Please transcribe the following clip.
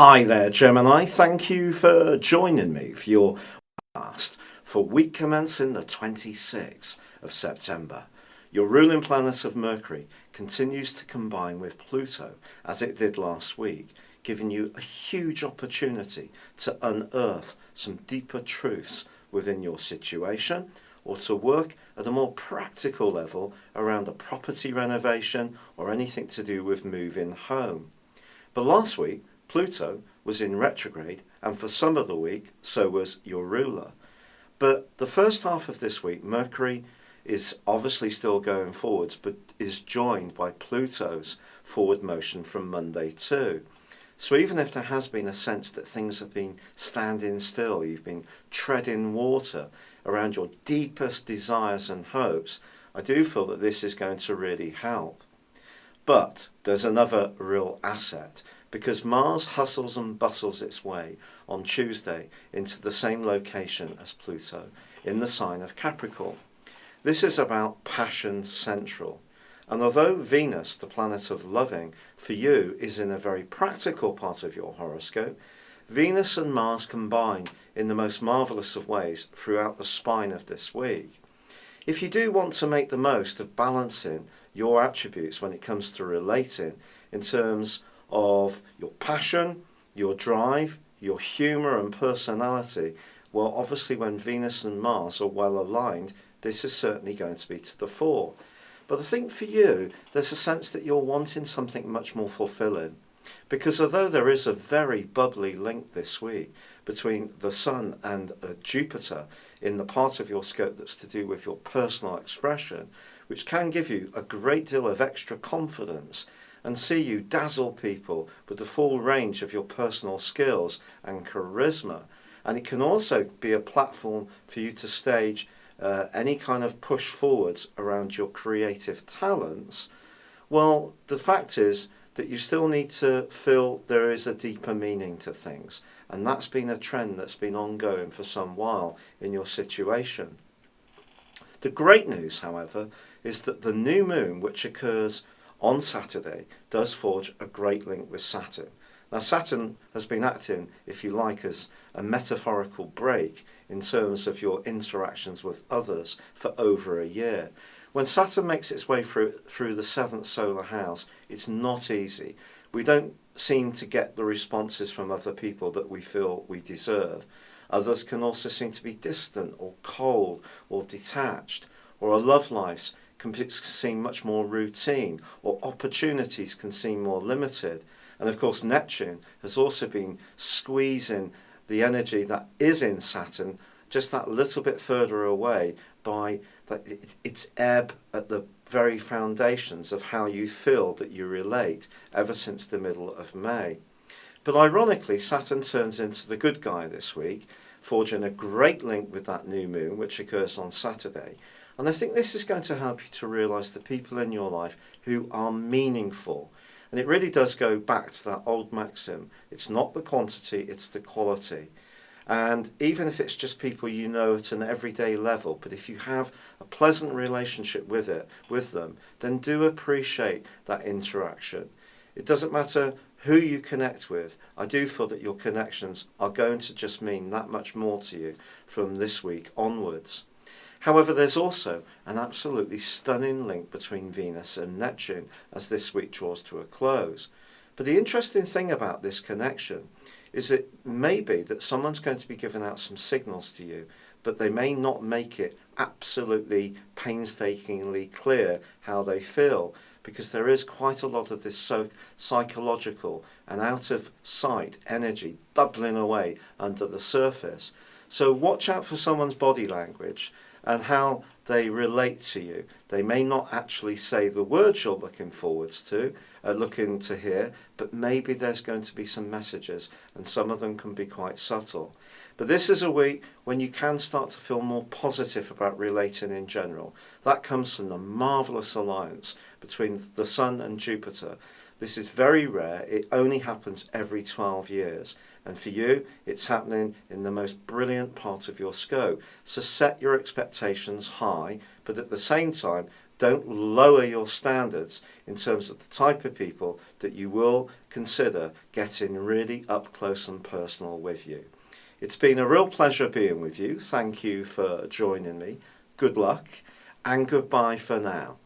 Hi there, Gemini. Thank you for joining me for your podcast for week commencing the 26th of September. Your ruling planet of Mercury continues to combine with Pluto as it did last week, giving you a huge opportunity to unearth some deeper truths within your situation or to work at a more practical level around a property renovation or anything to do with moving home. But last week, Pluto was in retrograde, and for some of the week, so was your ruler. But the first half of this week, Mercury is obviously still going forwards, but is joined by Pluto's forward motion from Monday too. So even if there has been a sense that things have been standing still, you've been treading water around your deepest desires and hopes, I do feel that this is going to really help. But there's another real asset, because Mars hustles and bustles its way on Tuesday into the same location as Pluto in the sign of Capricorn. This is about passion central. And although Venus, the planet of loving, for you is in a very practical part of your horoscope, Venus and Mars combine in the most marvellous of ways throughout the spine of this week. If you do want to make the most of balancing your attributes when it comes to relating in terms of your passion, your drive, your humour and personality, well, obviously when Venus and Mars are well aligned, this is certainly going to be to the fore. But I think for you, there's a sense that you're wanting something much more fulfilling. Because although there is a very bubbly link this week between the Sun and Jupiter in the part of your scope that's to do with your personal expression, which can give you a great deal of extra confidence and see you dazzle people with the full range of your personal skills and charisma. And it can also be a platform for you to stage any kind of push forwards around your creative talents. Well, the fact is that you still need to feel there is a deeper meaning to things. And that's been a trend that's been ongoing for some while in your situation. The great news, however, is that the new moon, which occurs on Saturday, does forge a great link with Saturn. Now, Saturn has been acting, if you like, as a metaphorical break in terms of your interactions with others for over a year. When Saturn makes its way through the seventh solar house, it's not easy. We don't seem to get the responses from other people that we feel we deserve. Others can also seem to be distant or cold or detached, or our love lives can seem much more routine, or opportunities can seem more limited. And of course Neptune has also been squeezing the energy that is in Saturn just that little bit further away by its ebb at the very foundations of how you feel that you relate ever since the middle of May. But ironically, Saturn turns into the good guy this week, forging a great link with that new moon, which occurs on Saturday. And I think this is going to help you to realise the people in your life who are meaningful. And it really does go back to that old maxim, it's not the quantity, it's the quality. And even if it's just people you know at an everyday level, but if you have a pleasant relationship with them, then do appreciate that interaction. It doesn't matter who you connect with. I do feel that your connections are going to just mean that much more to you from this week onwards. However, there's also an absolutely stunning link between Venus and Neptune as this week draws to a close. But the interesting thing about this connection is it may be that someone's going to be giving out some signals to you, but they may not make it absolutely painstakingly clear how they feel, because there is quite a lot of this psychological and out of sight energy bubbling away under the surface. So watch out for someone's body language and how they relate to you. They may not actually say the words you're looking to hear, but maybe there's going to be some messages, and some of them can be quite subtle. But this is a week when you can start to feel more positive about relating in general. That comes from the marvellous alliance between the Sun and Jupiter. This is very rare. It only happens every 12 years. And for you, it's happening in the most brilliant part of your scope. So set your expectations high, but at the same time, Don't lower your standards in terms of the type of people that you will consider getting really up close and personal with you. It's been a real pleasure being with you. Thank you for joining me. Good luck and goodbye for now.